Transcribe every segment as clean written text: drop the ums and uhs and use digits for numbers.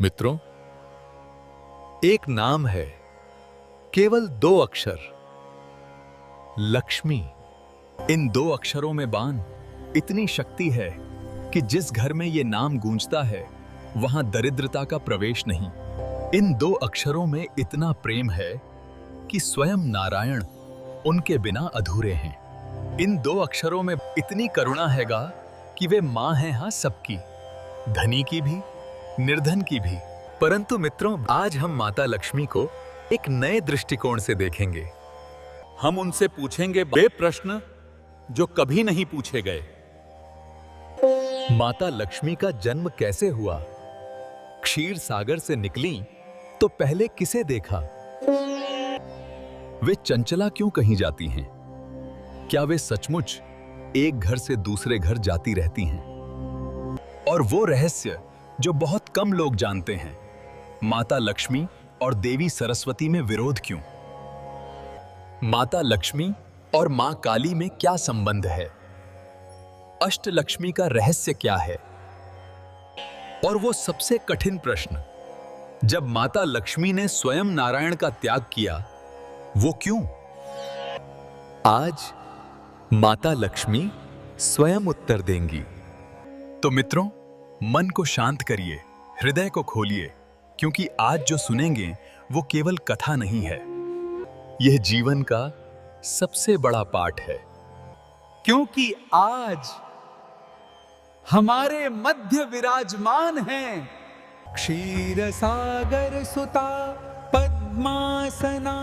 मित्रों, एक नाम है, केवल 2 अक्षर, लक्ष्मी। इन 2 अक्षरों में बान इतनी शक्ति है कि जिस घर में ये नाम गूंजता है वहां दरिद्रता का प्रवेश नहीं। इन 2 अक्षरों में इतना प्रेम है कि स्वयं नारायण उनके बिना अधूरे हैं। इन 2 अक्षरों में इतनी करुणा हैगा कि वे मां हैं, हां सबकी, धनी की भी, निर्धन की भी। परंतु मित्रों, आज हम माता लक्ष्मी को एक नए दृष्टिकोण से देखेंगे। हम उनसे पूछेंगे वे प्रश्न जो कभी नहीं पूछे गए। माता लक्ष्मी का जन्म कैसे हुआ? क्षीर सागर से निकली तो पहले किसे देखा? वे चंचला क्यों कही जाती हैं? क्या वे सचमुच एक घर से दूसरे घर जाती रहती हैं? और वो रहस्य जो बहुत कम लोग जानते हैं, माता लक्ष्मी और देवी सरस्वती में विरोध क्यों? माता लक्ष्मी और मां काली में क्या संबंध है? अष्टलक्ष्मी का रहस्य क्या है? और वो सबसे कठिन प्रश्न, जब माता लक्ष्मी ने स्वयं नारायण का त्याग किया, वो क्यों? आज माता लक्ष्मी स्वयं उत्तर देंगी। तो मित्रों, मन को शांत करिए, हृदय को खोलिए, क्योंकि आज जो सुनेंगे वो केवल कथा नहीं है, यह जीवन का सबसे बड़ा पाठ है। क्योंकि आज हमारे मध्य विराजमान हैं क्षीर सागर सुता पद्मासना,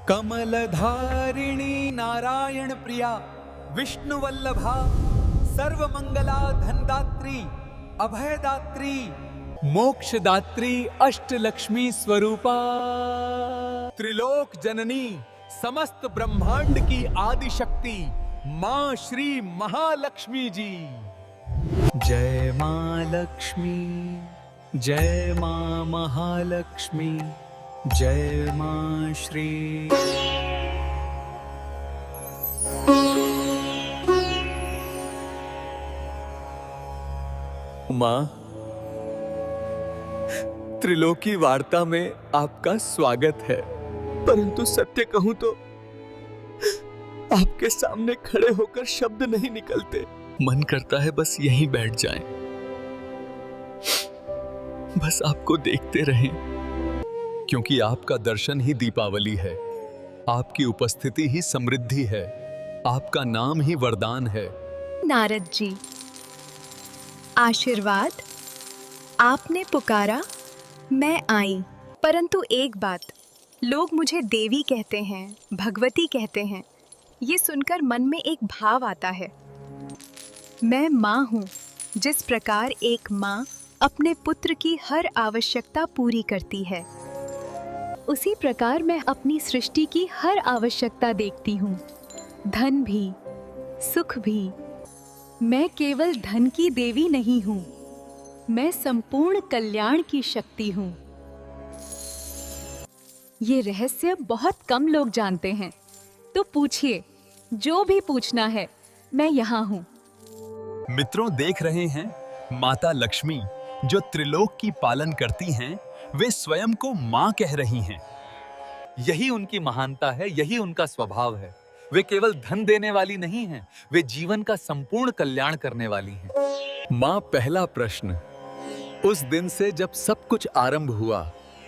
कमलधारिणी नारायण प्रिया, विष्णु वल्लभा, सर्वमंगला धनदात्री, अभयदात्री, मोक्षदात्री, अष्टलक्ष्मी स्वरूपा, त्रिलोक जननी, समस्त ब्रह्मांड की आदि शक्ति मां श्री महालक्ष्मी जी। जय मां लक्ष्मी, जय मां महालक्ष्मी, जय मां श्री। मां, त्रिलोकी वार्ता में आपका स्वागत है, परंतु सत्य कहूं तो आपके सामने खड़े होकर शब्द नहीं निकलते। मन करता है बस यहीं बैठ जाएं, बस आपको देखते रहें, क्योंकि आपका दर्शन ही दीपावली है, आपकी उपस्थिति ही समृद्धि है, आपका नाम ही वरदान है। नारद जी, आशीर्वाद, आपने पुकारा, मैं आई। परंतु एक बात, लोग मुझे देवी कहते हैं, भगवती कहते हैं, ये सुनकर मन में एक भाव आता है। मैं माँ हूँ, जिस प्रकार एक माँ अपने पुत्र की हर आवश्यकता पूरी करती है, उसी प्रकार मैं अपनी सृष्टि की हर आवश्यकता देखती हूँ, धन भी, सुख भी। मैं केवल धन की देवी नहीं हूँ, मैं संपूर्ण कल्याण की शक्ति हूँ। ये रहस्य बहुत कम लोग जानते हैं, तो पूछिए, जो भी पूछना है, मैं यहाँ हूँ। मित्रों, देख रहे हैं माता लक्ष्मी जो त्रिलोक की पालन करती हैं, वे स्वयं को मां कह रही हैं। यही उनकी महानता है, यही उनका स्वभाव है। वे केवल धन देने वाली नहीं हैं, वे जीवन का संपूर्ण कल्याण करने वाली हैं। मां, पहला प्रश्न, उस दिन से जब सब कुछ आरंभ हुआ,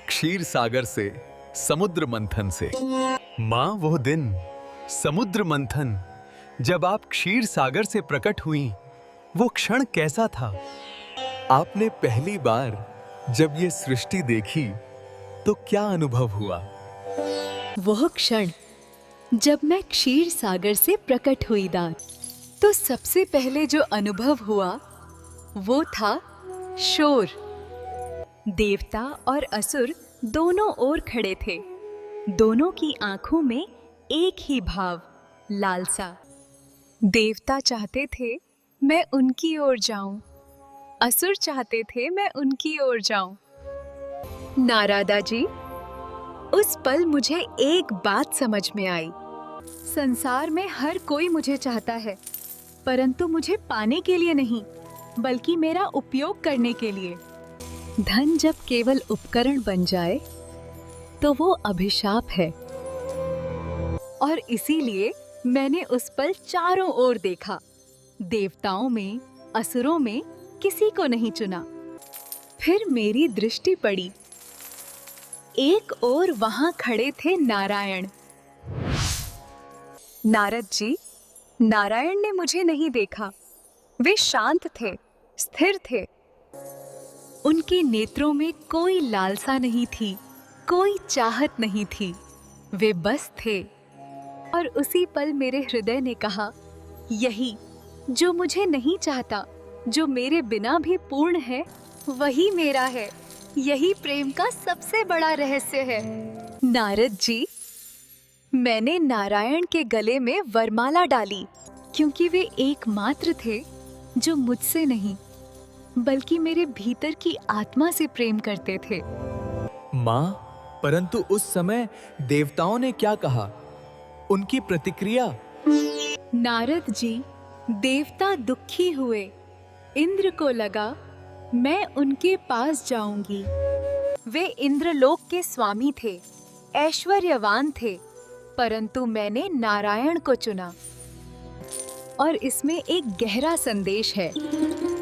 क्षीर सागर से, समुद्र मंथन से। मां, वो दिन, समुद्र मंथन, जब आप क्षीर सागर से प्रकट हुई, वो क्षण कैसा था? आपने पहली बार जब ये सृष्टि देखी तो क्या अनुभव हुआ? वह क्षण जब मैं क्षीर सागर से प्रकट हुई दान, तो सबसे पहले जो अनुभव हुआ वो था शोर। देवता और असुर दोनों ओर खड़े थे। दोनों की आंखों में एक ही भाव, लालसा। देवता चाहते थे मैं उनकी ओर जाऊं, असुर चाहते थे मैं उनकी ओर जाऊं। नारदा जी, उस पल मुझे एक बात समझ में आई। संसार में हर कोई मुझे चाहता है, परंतु मुझे पाने के लिए नहीं, बल्कि मेरा उपयोग करने के लिए। धन जब केवल उपकरण बन जाए तो वो अभिशाप है। और इसीलिए मैंने उस पल चारों ओर देखा। देवताओं में, असुरों में किसी को नहीं चुना। फिर मेरी दृष्टि पड़ी। एक ओर वहां खड़े थे नारायण। नारद जी, नारायण ने मुझे नहीं देखा। वे शांत थे, स्थिर थे। उनके नेत्रों में कोई लालसा नहीं थी, कोई चाहत नहीं थी। वे बस थे। और उसी पल मेरे हृदय ने कहा, यही जो मुझे नहीं चाहता, जो मेरे बिना भी पूर्ण है, वही मेरा है। यही प्रेम का सबसे बड़ा रहस्य है। नारद जी, मैंने नारायण के गले में वरमाला डाली, क्योंकि वे एकमात्र थे जो मुझसे नहीं बल्कि मेरे भीतर की आत्मा से प्रेम करते थे। माँ, परंतु उस समय देवताओं ने क्या कहा? उनकी प्रतिक्रिया? नारद जी, देवता दुखी हुए। इंद्र को लगा मैं उनके पास जाऊंगी। वे इंद्रलोक के स्वामी थे, ऐश्वर्यवान थे, परंतु मैंने नारायण को चुना। और इसमें एक गहरा संदेश है।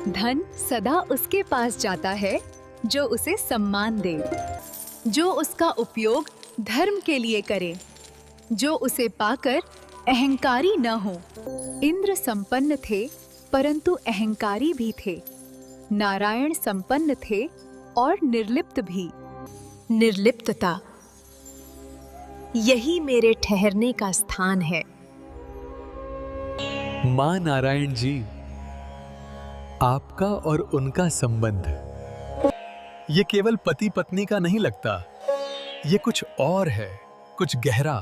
धन सदा उसके पास जाता है जो उसे सम्मान दे, जो उसका उपयोग धर्म के लिए करे, जो उसे पाकर अहंकारी न हो। इंद्र संपन्न थे, परंतु अहंकारी भी थे। नारायण संपन्न थे और निर्लिप्त भी। निर्लिप्तता, यही मेरे ठहरने का स्थान है। माँ नारायण जी, आपका और उनका संबंध ये केवल पति पत्नी का नहीं लगता, ये कुछ और है, कुछ गहरा।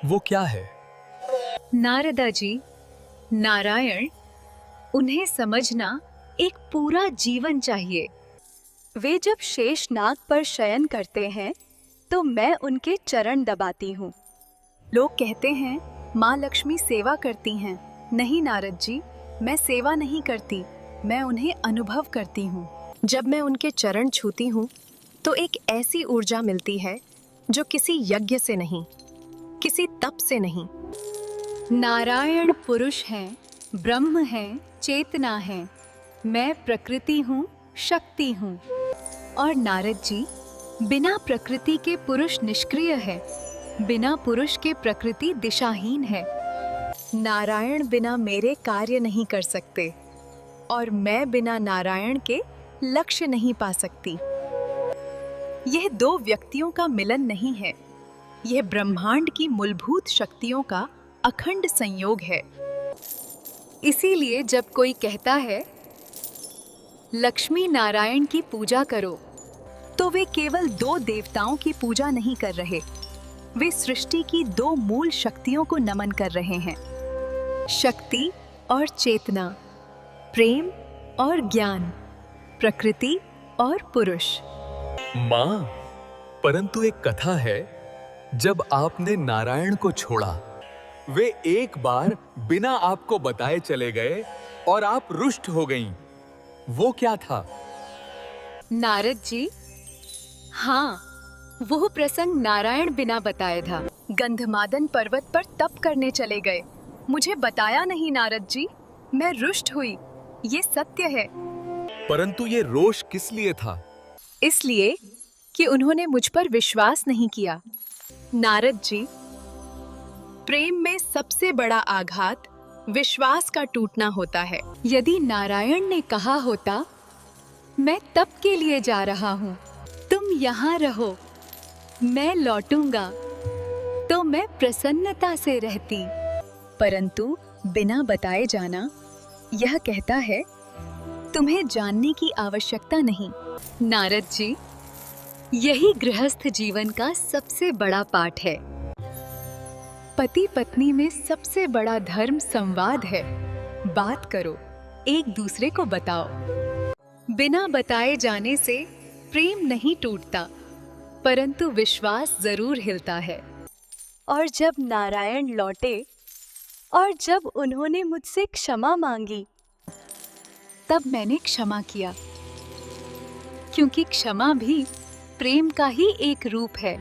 वो क्या है? नारदा जी, नारायण, उन्हें समझना एक पूरा जीवन चाहिए। वे जब शेषनाग पर शयन करते हैं तो मैं उनके चरण दबाती हूँ। लोग कहते हैं माँ लक्ष्मी सेवा करती हैं। नहीं नारद जी, मैं सेवा नहीं करती, मैं उन्हें अनुभव करती हूँ। जब मैं उनके चरण छूती हूँ तो एक ऐसी ऊर्जा मिलती है जो किसी यज्ञ से नहीं, किसी तप से नहीं। नारायण पुरुष हैं, ब्रह्म हैं, चेतना है। मैं प्रकृति हूँ, शक्ति हूँ। और नारद जी, बिना प्रकृति के पुरुष निष्क्रिय है, बिना पुरुष के प्रकृति दिशाहीन है। नारायण बिना मेरे कार्य नहीं कर सकते और मैं बिना नारायण के लक्ष्य नहीं पा सकती। यह दो व्यक्तियों का मिलन नहीं है, यह ब्रह्मांड की मूलभूत शक्तियों का अखंड संयोग है। इसीलिए जब कोई कहता है लक्ष्मी नारायण की पूजा करो, तो वे केवल दो देवताओं की पूजा नहीं कर रहे, वे सृष्टि की दो मूल शक्तियों को नमन कर रहे हैं। शक्ति और चेतना, प्रेम और ज्ञान, प्रकृति और पुरुष। माँ, परंतु एक कथा है, जब आपने नारायण को छोड़ा, वे एक बार बिना आपको बताए चले गए और आप रुष्ट हो गईं। वो क्या था? नारद जी, हाँ, वो प्रसंग नारायण बिना बताए था। गंधमादन पर्वत पर तप करने चले गए, मुझे बताया नहीं नारद जी, मैं रुष्ट हुई, ये सत्य है। परंतु ये रोष किस लिए था? इसलिए कि उन्होंने मुझ पर विश्वास नहीं किया। नारद जी, प्रेम में सबसे बड़ा आघात विश्वास का टूटना होता है। यदि नारायण ने कहा होता, मैं तप के लिए जा रहा हूँ, तुम यहाँ रहो, मैं लौटूंगा, तो मैं प्रसन्नता से रहती। परंतु बिना बताए जाना यह कहता है तुम्हें जानने की आवश्यकता नहीं। नारद जी, यही गृहस्थ जीवन का सबसे बड़ा पाठ है। पति पत्नी में सबसे बड़ा धर्म संवाद है। बात करो, एक दूसरे को बताओ। बिना बताए जाने से प्रेम नहीं टूटता, परंतु विश्वास जरूर हिलता है। और जब नारायण लौटे और जब उन्होंने मुझसे क्षमा मांगी, तब मैंने क्षमा किया। क्योंकि क्षमा भी प्रेम का ही एक रूप है।